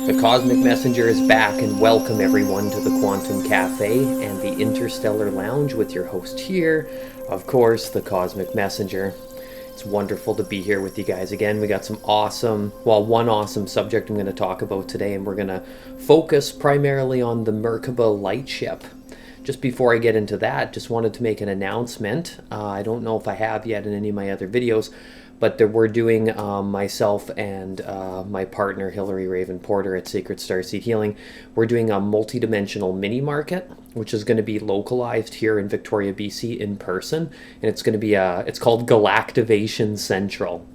The Cosmic Messenger is back, and welcome everyone to the Quantum Cafe and the Interstellar Lounge with your host here, of course, the Cosmic Messenger. It's wonderful to be here with you guys again. We got some one awesome subject I'm going to talk about today, and we're going to focus primarily on the Merkaba Lightship. Just before I get into that, just wanted to make an announcement. I don't know if I have yet in any of my other videos, but we're doing, myself and my partner Hillary Raven Porter at Sacred Starseed Healing, we're doing a multidimensional mini market, which is going to be localized here in Victoria, BC in person. And it's going to be, it's called Galactivation Central.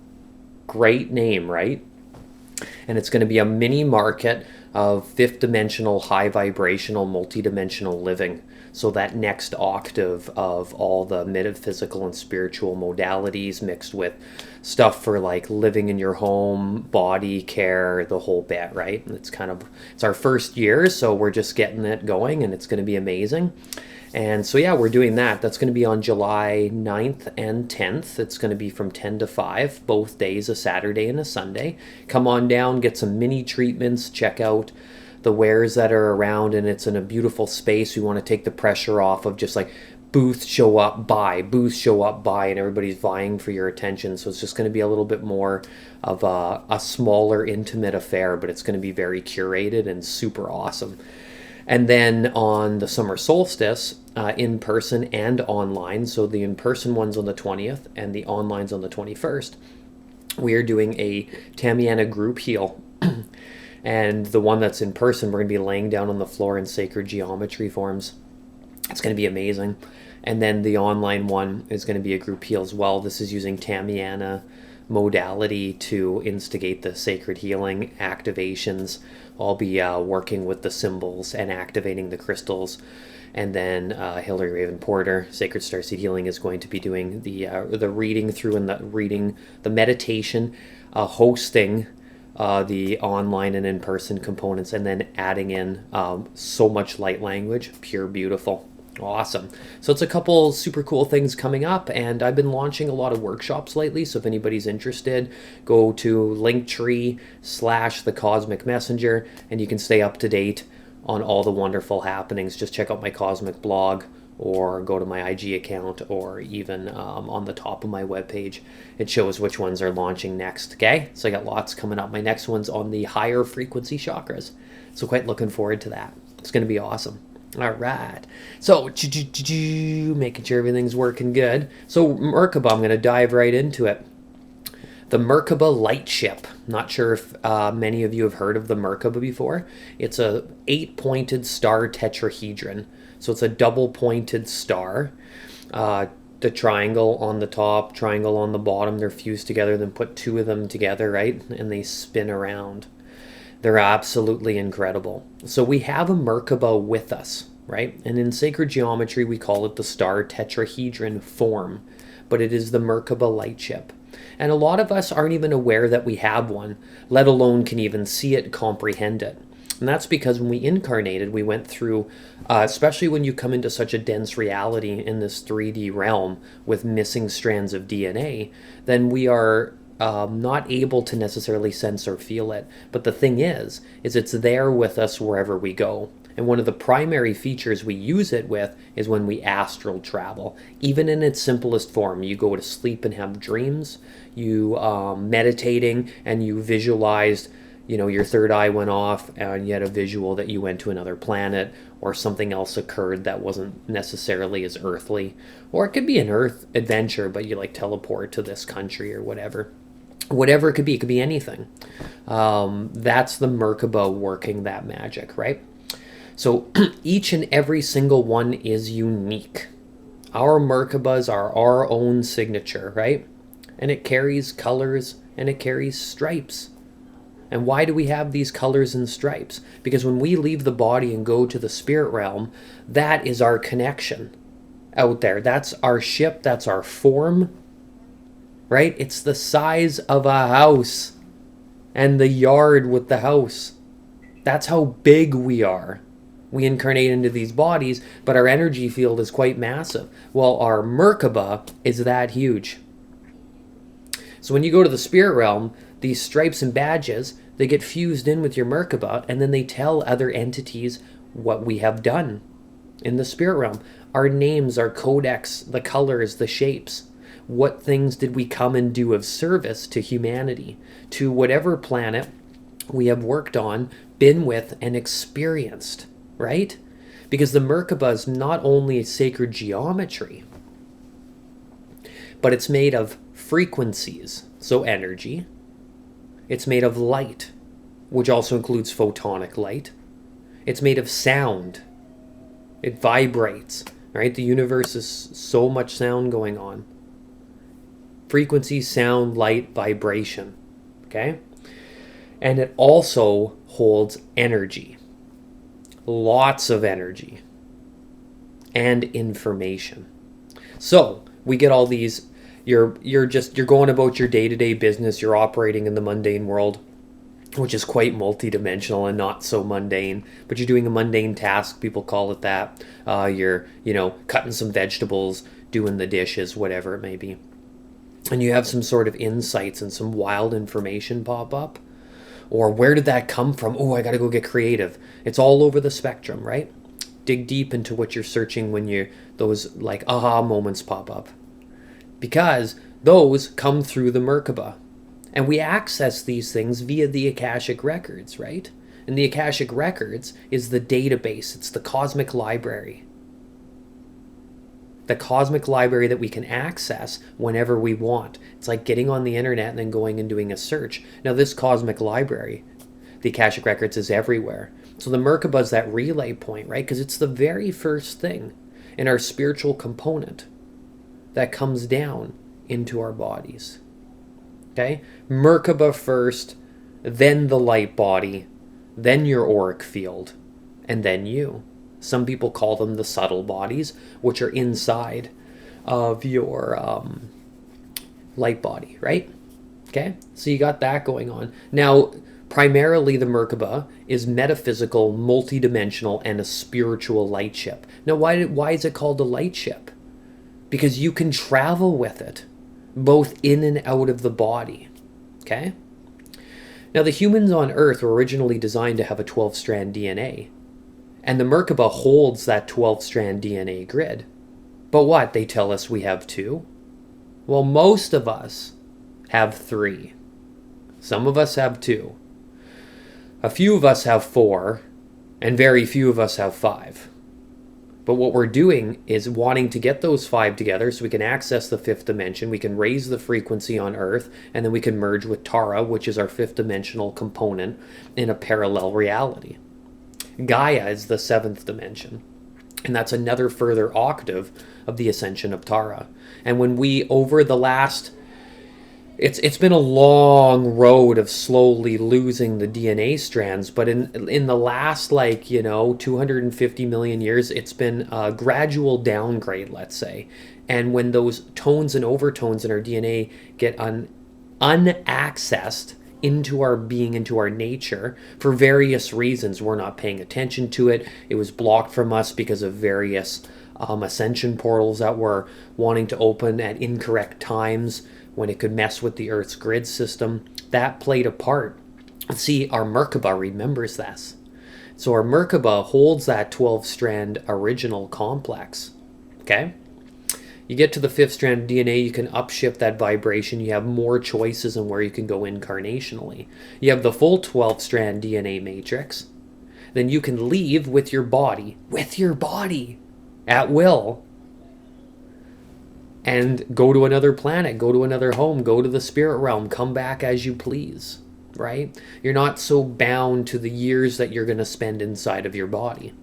Great name, right? And it's going to be a mini market of fifth dimensional, high vibrational, multidimensional living. So that next octave of all the metaphysical and spiritual modalities mixed with stuff for like living in your home, body care, the whole bit, right? It's our first year, so we're just getting it going, and it's going to be amazing. And so yeah, we're doing that. That's going to be on July 9th and 10th. It's going to be from 10 to 5, both days, a Saturday and a Sunday. Come on down, get some mini treatments, check out the wares that are around, and it's in a beautiful space. We want to take the pressure off of just like booths show up, buy, and everybody's vying for your attention. So it's just going to be a little bit more of a smaller, intimate affair, but it's going to be very curated and super awesome. And then on the summer solstice, in person and online, so the in-person one's on the 20th and the online's on the 21st, we are doing a Tamiana group heal. And the one that's in person, we're going to be laying down on the floor in sacred geometry forms. It's going to be amazing. And then the online one is going to be a group heal as well. This is using Tamiana modality to instigate the sacred healing activations. I'll be working with the symbols and activating the crystals. And then Hillary Raven Porter, Sacred Starseed Healing, is going to be doing the reading through and the meditation, hosting the online and in-person components, and then adding in so much light language, pure beautiful. Awesome. So it's a couple super cool things coming up, and I've been launching a lot of workshops lately, so if anybody's interested, go to Linktree/The Cosmic Messenger, and you can stay up to date on all the wonderful happenings. Just check out my Cosmic blog, or go to my IG account, or even on the top of my webpage. It shows which ones are launching next, okay? So I got lots coming up. My next one's on the higher frequency chakras, so quite looking forward to that. It's going to be awesome. All right, so making sure everything's working good. So Merkaba, I'm going to dive right into it. The Merkaba Lightship. Not sure if many of you have heard of the Merkaba before. It's a 8-pointed star tetrahedron. So it's a double-pointed star. The triangle on the top, triangle on the bottom, they're fused together, then put two of them together, right? And they spin around. They're absolutely incredible. So we have a Merkaba with us, right? And in sacred geometry, we call it the star tetrahedron form, but it is the Merkaba Lightship. And a lot of us aren't even aware that we have one, let alone can even see it, comprehend it. And that's because when we incarnated, we went through, especially when you come into such a dense reality in this 3D realm with missing strands of DNA, then we are not able to necessarily sense or feel it. But the thing is it's there with us wherever we go. And one of the primary features we use it with is when we astral travel. Even in its simplest form, you go to sleep and have dreams, you meditating and you visualized, your third eye went off and you had a visual that you went to another planet, or something else occurred that wasn't necessarily as earthly. Or it could be an earth adventure, but you like teleport to this country or whatever. Whatever it could be anything. That's the Merkaba working that magic, right? So each and every single one is unique. Our Merkabas are our own signature, right? And it carries colors and it carries stripes. And why do we have these colors and stripes? Because when we leave the body and go to the spirit realm, that is our connection out there. That's our ship, that's our form, right? It's the size of a house and the yard with the house. That's how big we are. We incarnate into these bodies, but our energy field is quite massive. Well, our Merkaba is that huge. So when you go to the spirit realm, these stripes and badges, they get fused in with your Merkaba, and then they tell other entities what we have done in the spirit realm. Our names, our codex, the colors, the shapes. What things did we come and do of service to humanity, to whatever planet we have worked on, been with, and experienced, right? Because the Merkaba is not only a sacred geometry, but it's made of frequencies, so energy. It's made of light, which also includes photonic light. It's made of sound. It vibrates, right? The universe is so much sound going on. Frequency, sound, light, vibration, okay? And it also holds energy. Lots of energy. And information. So, we get all these, you're going about your day-to-day business, you're operating in the mundane world, which is quite multidimensional and not so mundane, but you're doing a mundane task, people call it that. You're, cutting some vegetables, doing the dishes, whatever it may be. And you have some sort of insights and some wild information pop up. Or where did that come from? Oh, I got to go get creative. It's all over the spectrum, right? Dig deep into what you're searching when those like aha moments pop up. Because those come through the Merkaba. And we access these things via the Akashic Records, right? And the Akashic Records is the database. It's the cosmic library. The cosmic library that we can access whenever we want. It's like getting on the internet and then going and doing a search. Now this cosmic library, the Akashic Records, is everywhere. So the Merkaba is that relay point, right? Because it's the very first thing in our spiritual component that comes down into our bodies. Okay? Merkaba first, then the light body, then your auric field, and then you. Some people call them the subtle bodies, which are inside of your light body, right? Okay? So you got that going on. Now, primarily the Merkaba is metaphysical, multidimensional, and a spiritual light ship. Now, why is it called a light ship? Because you can travel with it, both in and out of the body. Okay? Now, the humans on Earth were originally designed to have a 12-strand DNA. And the Merkaba holds that 12-strand DNA grid. But what? They tell us we have 2? Well, most of us have 3. Some of us have 2. A few of us have 4. And very few of us have 5. But what we're doing is wanting to get those 5 together so we can access the 5th dimension, we can raise the frequency on Earth, and then we can merge with Tara, which is our 5th dimensional component, in a parallel reality. Gaia is the 7th dimension, and that's another further octave of the ascension of Tara. And when we, over the last, it's been a long road of slowly losing the DNA strands, but in the last 250 million years, it's been a gradual downgrade, let's say. And when those tones and overtones in our DNA get unaccessed into our being, into our nature, for various reasons. We're not paying attention to it. It was blocked from us because of various ascension portals that were wanting to open at incorrect times when it could mess with the Earth's grid system. That played a part. See, our Merkaba remembers this. So our Merkaba holds that 12-strand original complex. Okay? You get to the 5th strand of DNA, you can upshift that vibration. You have more choices on where you can go incarnationally. You have the full 12-strand DNA matrix. Then you can leave with your body, at will, and go to another planet, go to another home, go to the spirit realm, come back as you please, right? You're not so bound to the years that you're going to spend inside of your body.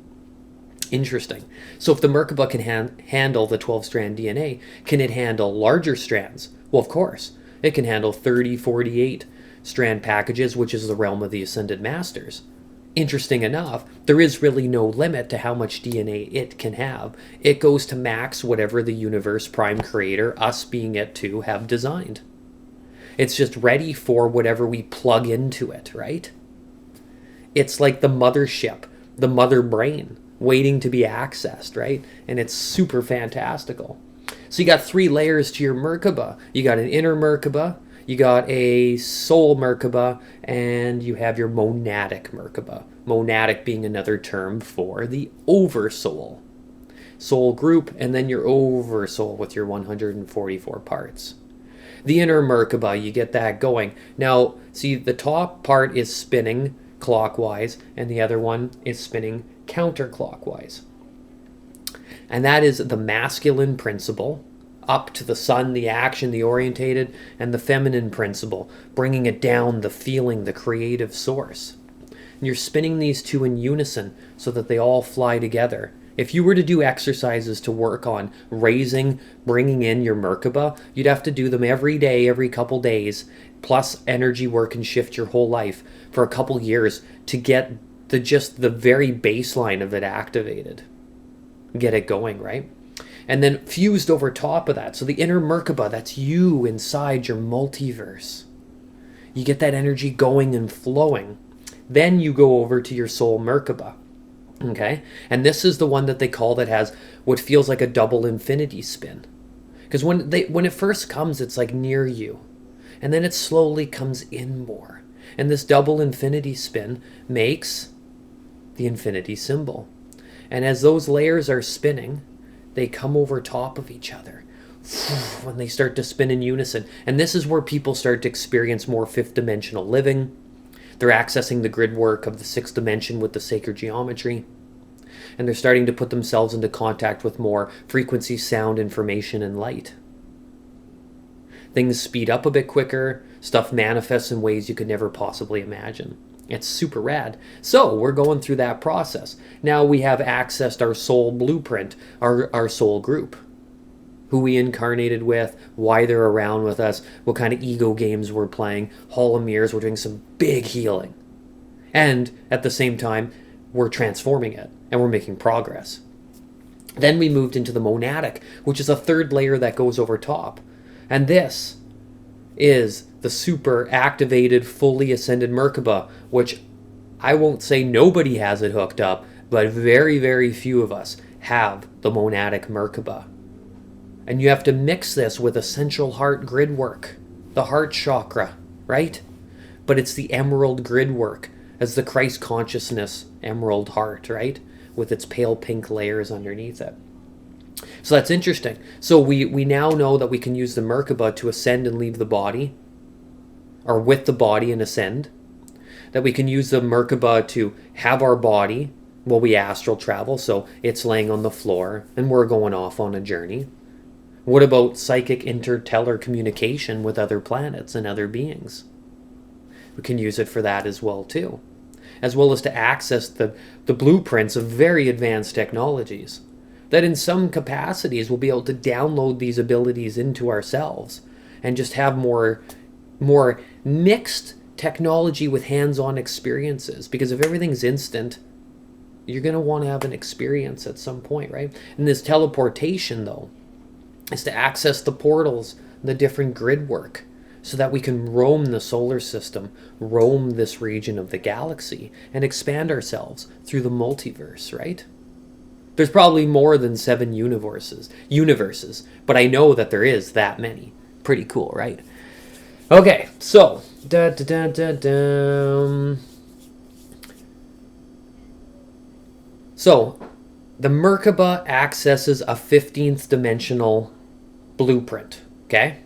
Interesting. So if the Merkaba can handle the 12-strand DNA, can it handle larger strands? Well, of course. It can handle 30, 48 strand packages, which is the realm of the Ascended Masters. Interesting enough, there is really no limit to how much DNA it can have. It goes to max whatever the universe prime creator, us being it too, have designed. It's just ready for whatever we plug into it, right? It's like the mothership, the mother brain, waiting to be accessed, right? And it's super fantastical. So you got 3 layers to your Merkaba. You got an inner Merkaba, You got a soul Merkaba, and you have your monadic Merkaba. Monadic being another term for the oversoul. Soul group, and then your oversoul with your 144 parts. The inner Merkaba, you get that going. Now, see, the top part is spinning clockwise, and the other one is spinning counterclockwise. And that is the masculine principle, up to the sun, the action, the orientated, and the feminine principle, bringing it down, the feeling, the creative source. And you're spinning these two in unison so that they all fly together. If you were to do exercises to work on raising, bringing in your Merkaba, you'd have to do them every day, every couple days, plus energy work and shift your whole life for a couple years to get the very baseline of it activated. Get it going, right? And then fused over top of that. So the inner Merkaba, that's you inside your multiverse. You get that energy going and flowing. Then you go over to your soul Merkaba. Okay, and this is the one that they call that has what feels like a double infinity spin, because when it first comes, it's like near you, and then it slowly comes in more, and this double infinity spin makes the infinity symbol, and as those layers are spinning, they come over top of each other when they start to spin in unison, and this is where people start to experience more fifth dimensional living. They're accessing the grid work of the sixth dimension with the sacred geometry. And they're starting to put themselves into contact with more frequency, sound, information, and light. Things speed up a bit quicker. Stuff manifests in ways you could never possibly imagine. It's super rad. So we're going through that process. Now we have accessed our soul blueprint, our soul group. Who we incarnated with, why they're around with us, what kind of ego games we're playing, Hall of Mirrors, we're doing some big healing. And at the same time, we're transforming it, and we're making progress. Then we moved into the monadic, which is a third layer that goes over top. And this is the super activated, fully ascended Merkaba, which I won't say nobody has it hooked up, but very, very few of us have the monadic Merkaba. And you have to mix this with essential heart grid work, the heart chakra, right? But it's the emerald grid work as the Christ consciousness emerald heart, right? With its pale pink layers underneath it. So that's interesting. So we now know that we can use the Merkaba to ascend and leave the body, or with the body and ascend. That we can use the Merkaba to have our body while we astral travel, so it's laying on the floor and we're going off on a journey. What about psychic interstellar communication with other planets and other beings? We can use it for that as well too. As well as to access the blueprints of very advanced technologies. That in some capacities we'll be able to download these abilities into ourselves and just have more mixed technology with hands-on experiences. Because if everything's instant, you're going to want to have an experience at some point, right? And this teleportation, though, is to access the portals, the different grid work, so that we can roam the solar system, roam this region of the galaxy, and expand ourselves through the multiverse, right? There's probably more than 7 universes, but I know that there is that many. Pretty cool, right? Okay, so, So, the Merkaba accesses a 15th dimensional blueprint, okay?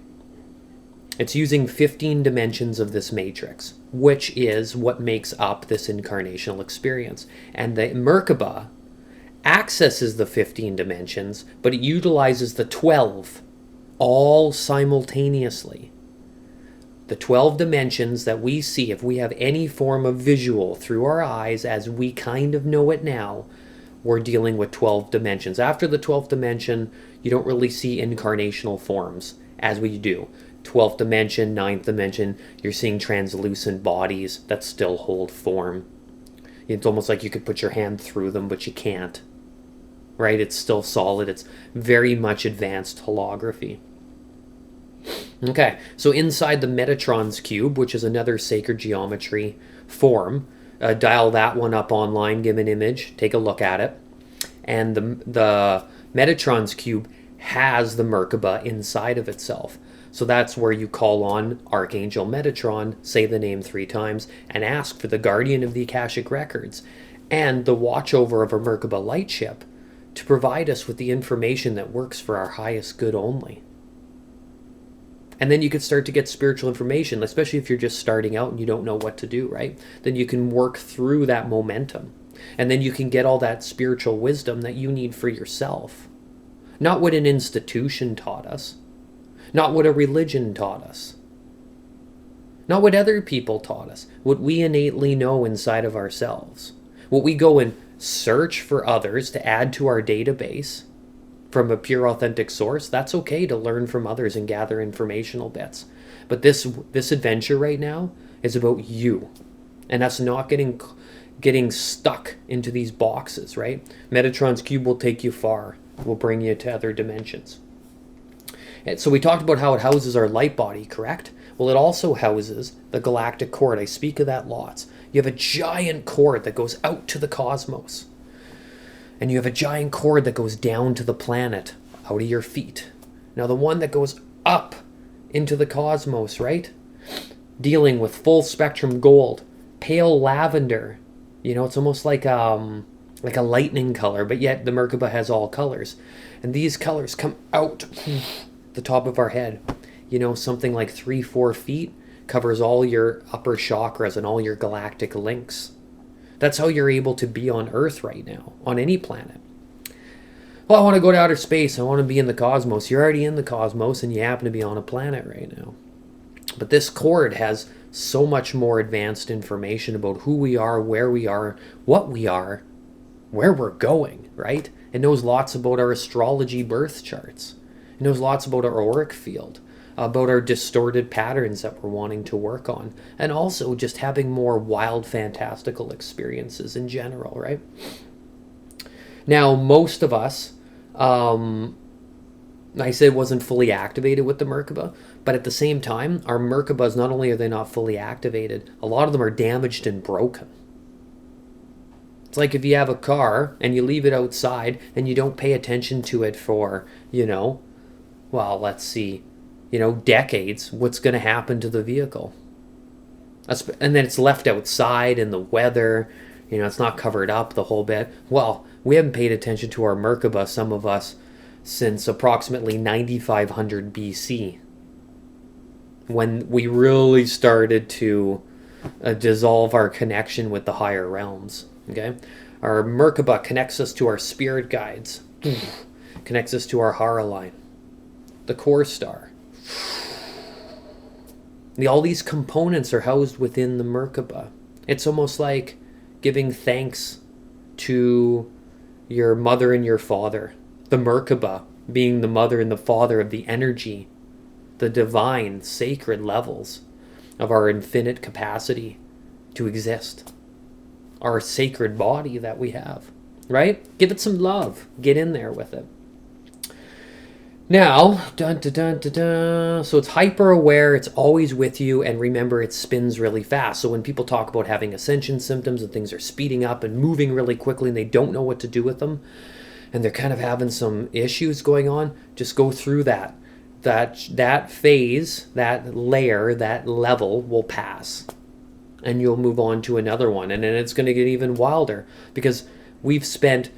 It's using 15 dimensions of this matrix, which is what makes up this incarnational experience. And the Merkaba accesses the 15 dimensions, but it utilizes the 12 all simultaneously. The 12 dimensions that we see, if we have any form of visual through our eyes as we kind of know it now, we're dealing with 12 dimensions. After the 12th dimension, you don't really see incarnational forms as we do. 12th dimension, 9th dimension, you're seeing translucent bodies that still hold form. It's almost like you could put your hand through them, but you can't. Right? It's still solid. It's very much advanced holography. Okay, so inside the Metatron's cube, which is another sacred geometry form, dial that one up online, give an image, take a look at it. And the Metatron's cube has the Merkaba inside of itself. So that's where you call on Archangel Metatron, say the name 3 times, and ask for the guardian of the Akashic Records and the watchover of a Merkaba Lightship to provide us with the information that works for our highest good only. And then you could start to get spiritual information, especially if you're just starting out and you don't know what to do, right? Then you can work through that momentum. And then you can get all that spiritual wisdom that you need for yourself. Not what an institution taught us. Not what a religion taught us. Not what other people taught us. What we innately know inside of ourselves. What we go and search for others to add to our database from a pure authentic source. That's okay to learn from others and gather informational bits. But this adventure right now is about you. And us not getting stuck into these boxes, right? Metatron's cube will take you far. It will bring you to other dimensions. And so we talked about how it houses our light body, correct? Well, it also houses the galactic cord. I speak of that lots. You have a giant cord that goes out to the cosmos. And you have a giant cord that goes down to the planet, out of your feet. Now the one that goes up into the cosmos, right? Dealing with full spectrum gold, pale lavender. You know, it's almost like a lightning color, but yet the Merkaba has all colors. And these colors come out the top of our head. You know, something like 3-4 feet covers all your upper chakras and all your galactic links. That's how you're able to be on Earth right now, on any planet. Well, I want to go to outer space. I want to be in the cosmos. You're already in the cosmos and you happen to be on a planet right now. But this cord has so much more advanced information about who we are, what we are, where we're going, right? It knows lots about our astrology birth charts. It knows lots about our auric field, about our distorted patterns that we're wanting to work on, and also just having more wild, fantastical experiences in general, right? Now, most of us, I said wasn't fully activated with the Merkaba, but at the same time, our Merkabas, not only are they not fully activated, a lot of them are damaged and broken. It's like if you have a car and you leave it outside and you don't pay attention to it for, decades, what's going to happen to the vehicle? And then it's left outside in the weather, it's not covered up the whole bit. Well, we haven't paid attention to our Merkaba, some of us, since approximately 9500 BC, when we really started to dissolve our connection with the higher realms. Okay, our Merkaba connects us to our spirit guides, connects us to our Hara line, the core star. All these components are housed within the Merkaba. It's almost like giving thanks to your mother and your father. The Merkaba being the mother and the father of the energy, the divine, sacred levels of our infinite capacity to exist. Our sacred body that we have, right? Give it some love. Get in there with it. Now, so it's hyper aware, it's always with you, and remember, it spins really fast. So when people talk about having ascension symptoms and things are speeding up and moving really quickly and they don't know what to do with them, and they're kind of having some issues going on, just go through that. That phase, that layer, that level will pass. And you'll move on to another one. And then it's going to get even wilder because we've spent,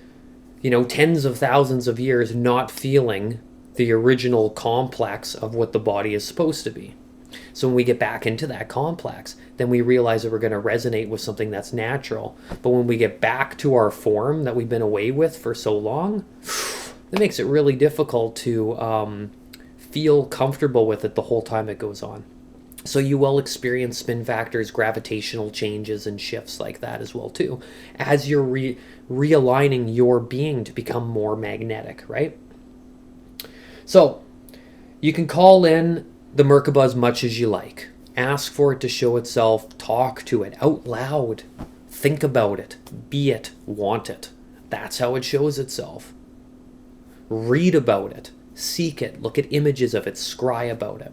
tens of thousands of years not feeling the original complex of what the body is supposed to be. So when we get back into that complex, then we realize that we're going to resonate with something that's natural. But when we get back to our form that we've been away with for so long, it makes it really difficult to feel comfortable with it the whole time it goes on. So you will experience spin factors, gravitational changes, and shifts like that as well too, as you're realigning your being to become more magnetic, right? So you can call in the Merkaba as much as you like. Ask for it to show itself. Talk to it out loud. Think about it. Be it. Want it. That's how it shows itself. Read about it. Seek it. Look at images of it. Scry about it.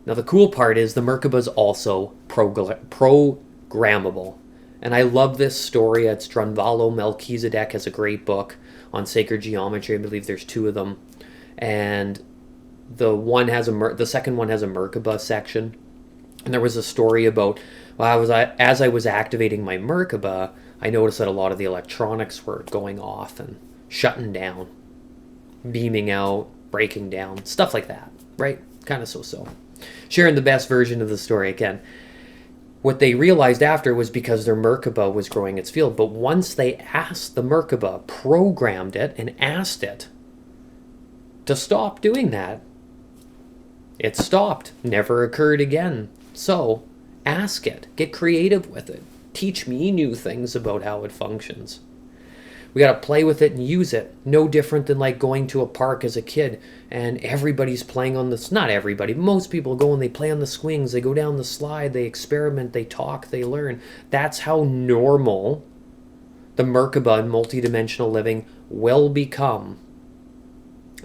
Now the cool part is the Merkaba is also programmable. And I love this story. It's Drunvalo Melchizedek has a great book on sacred geometry. I believe there's 2 of them. And the second one has a Merkaba section. And there was a story about, well, as I was activating my Merkaba, I noticed that a lot of the electronics were going off and shutting down, beaming out, breaking down, stuff like that, right? Kind of so. Sharing the best version of the story I can. What they realized after was because their Merkaba was growing its field. But once they asked the Merkaba, programmed it, and asked it to stop doing that, it stopped, never occurred again. So ask it, get creative with it, teach me new things about how it functions. We got to play with it and use it. No different than like going to a park as a kid and everybody's playing on this. Not everybody. Most people go and they play on the swings. They go down the slide. They experiment. They talk. They learn. That's how normal the Merkaba and multidimensional living will become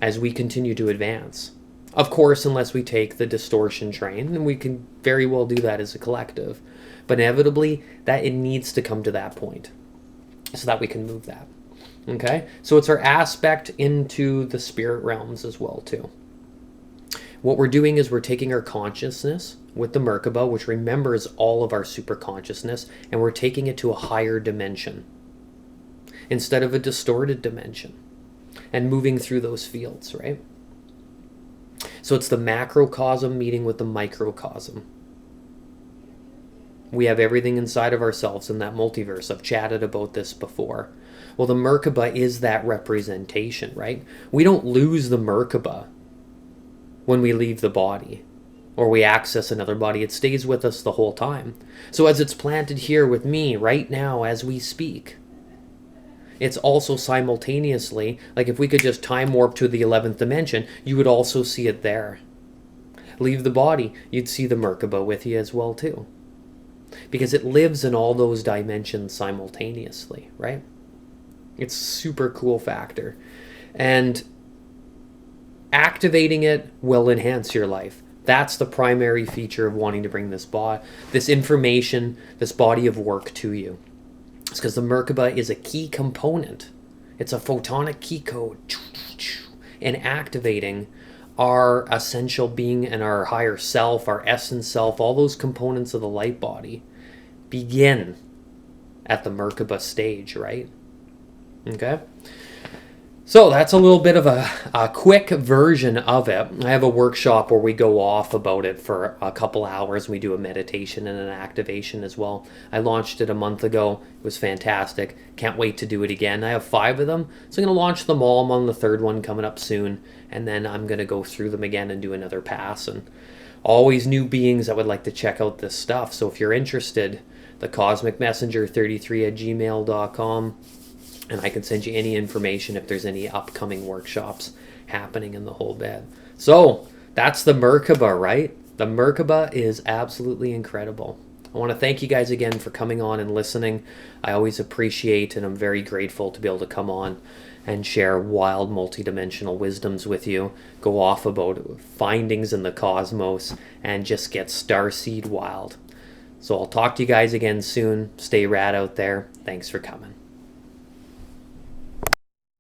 as we continue to advance. Of course, unless we take the distortion train, and we can very well do that as a collective. But inevitably, that it needs to come to that point so that we can move that. Okay, so it's our aspect into the spirit realms as well too. What we're doing is we're taking our consciousness with the Merkaba, which remembers all of our super consciousness, and we're taking it to a higher dimension instead of a distorted dimension and moving through those fields, right? So it's the macrocosm meeting with the microcosm. We have everything inside of ourselves in that multiverse. I've chatted about this before. Well, the Merkaba is that representation, right? We don't lose the Merkaba when we leave the body or we access another body. It stays with us the whole time. So as it's planted here with me right now as we speak, it's also simultaneously, like if we could just time warp to the 11th dimension, you would also see it there. Leave the body, you'd see the Merkaba with you as well too. Because it lives in all those dimensions simultaneously, right? It's a super cool factor. And activating it will enhance your life. That's the primary feature of wanting to bring this information, this body of work to you. It's because the Merkaba is a key component. It's a photonic key code. And activating our essential being and our higher self, our essence self, all those components of the light body begin at the Merkaba stage, right? Okay? So that's a little bit of a quick version of it. I have a workshop where we go off about it for a couple hours. We do a meditation and an activation as well. I launched it a month ago. It was fantastic. Can't wait to do it again. I have 5 of them, so I'm going to launch them all. I'm on the 3rd one coming up soon, and then I'm going to go through them again and do another pass. And always new beings that would like to check out this stuff. So if you're interested, the Cosmic Messenger 33@gmail.com. And I can send you any information if there's any upcoming workshops happening in the whole bed. So that's the Merkaba, right? The Merkaba is absolutely incredible. I want to thank you guys again for coming on and listening. I always appreciate and I'm very grateful to be able to come on and share wild multidimensional wisdoms with you. Go off about findings in the cosmos and just get starseed wild. So I'll talk to you guys again soon. Stay rad out there. Thanks for coming.